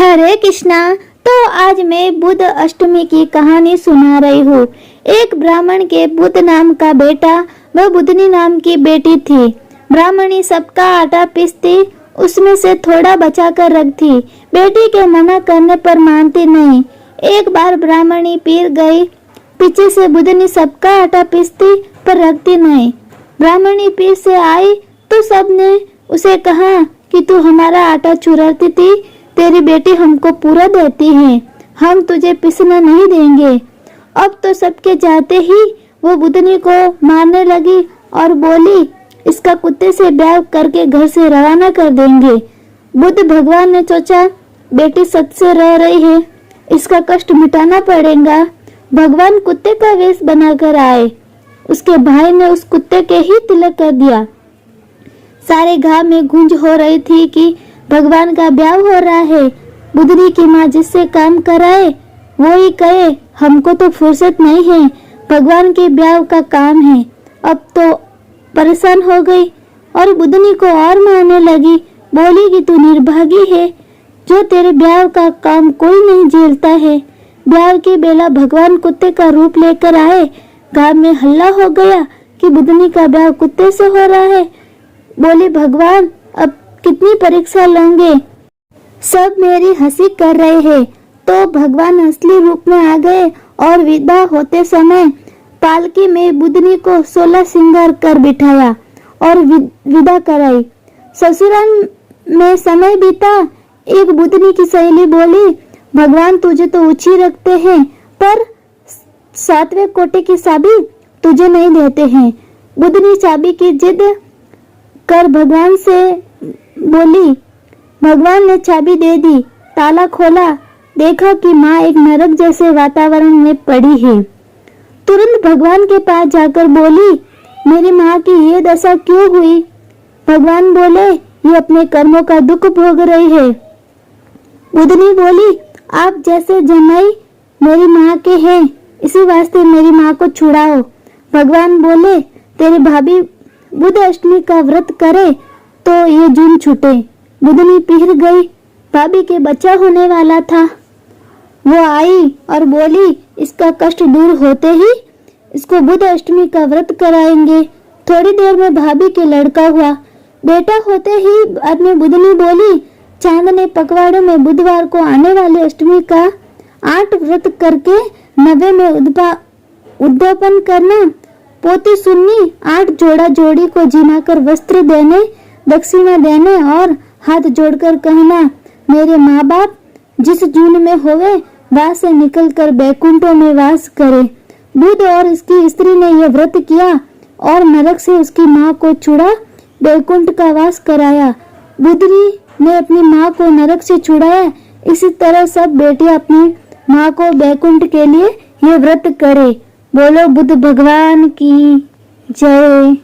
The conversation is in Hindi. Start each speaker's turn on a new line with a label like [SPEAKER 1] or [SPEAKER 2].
[SPEAKER 1] हरे कृष्णा। तो आज मैं बुध अष्टमी की कहानी सुना रही हूँ। एक ब्राह्मण के बुध नाम का बेटा व बुधनी नाम की बेटी थी। ब्राह्मणी सबका आटा पीसती, उसमें से थोड़ा बचा कर रखती। बेटी के मना करने पर मानती नहीं। एक बार ब्राह्मणी पीर गई, पीछे से बुधनी सबका आटा पीसती पर रखती नहीं। ब्राह्मणी पीर से आई तो सबने उसे कहा कि तू हमारा आटा चुराती थी, तेरी बेटी हमको पूरा देती है, हम तुझे पिसना नहीं देंगे। अब तो सबके जाते ही वो बुधनी को मारने लगी और बोली, इसका कुत्ते से ब्याह करके घर से रवाना कर देंगे। बुद्ध भगवान ने सोचा, बेटी सच से रह रही है, इसका कष्ट मिटाना पड़ेगा। भगवान कुत्ते का वेश बनाकर आए। उसके भाई ने उस कुत्ते के ही तिलक कर दिया। सारे गांव में गूंज हो रही थी कि भगवान का ब्याह हो रहा है। बुधनी की माँ जिससे काम कराए वो ही कहे, हमको तो फुर्सत नहीं है, भगवान के ब्याह का काम है। अब तो परेशान हो गई और बुधनी को और मारने लगी। बोली कि तू निर्भागी है, जो तेरे ब्याह का काम कोई नहीं झेलता है। ब्याह की बेला भगवान कुत्ते का रूप लेकर आए। गांव में हल्ला हो गया कि बुधनी का ब्याह कुत्ते से हो रहा है। बोली, भगवान अब कितनी परीक्षा लेंगे, सब मेरी हंसी कर रहे हैं। तो भगवान असली रूप में आ गए और विदा होते समय पालकी में बुधनी को 16 श्रृंगार कर बिठाया और विदा कराई। ससुराल में समय बीता। एक बुधनी की सहेली बोली, भगवान तुझे तो ऊंची रखते हैं पर 7वें कोटे की चाबी तुझे नहीं देते हैं। बुधनी चाबी की जिद कर भगवान से बोली। भगवान ने चाबी दे दी। ताला खोला, देखा कि माँ एक नरक जैसे वातावरण में पड़ी है। तुरंत भगवान के पास जाकर बोली, मेरी माँ की ये दशा क्यों हुई? भगवान बोले, ये अपने कर्मों का दुख भोग रही है। बुधनी बोली, आप जैसे जमाई मेरी माँ के हैं, इसी वास्ते मेरी माँ को छुड़ाओ। भगवान बोले, तेरी भाभी बुध अष्टमी का व्रत करे तो ये जुर्म छूटे। बुधनी पिघल गई। भाभी के बच्चा होने वाला था। वो आई और बोली, इसका कष्ट दूर होते ही इसको बुध अष्टमी का व्रत कराएंगे। थोड़ी देर में भाभी के लड़का हुआ। बेटा होते ही बाद में बुधनी बोली, चांदने पखवाड़े में बुधवार को आने वाले अष्टमी का 8 व्रत करके 90 में उद्यापन करना। पोती सुन्नी 8 जोड़ा जोड़ी को जिमाकर वस्त्र देने, दक्षिणा देने और हाथ जोड़कर कहना, मेरे माँ बाप जिस जून में होवे वहां से निकलकर बैकुंठों में वास करे। बुध और इसकी स्त्री ने यह व्रत किया और नरक से उसकी माँ को छुड़ा बैकुंठ का वास कराया। बुधनी ने अपनी माँ को नरक से छुड़ाया। इसी तरह सब बेटियां अपनी माँ को बैकुंठ के लिए यह व्रत करे। बोलो बुद्ध भगवान की जय।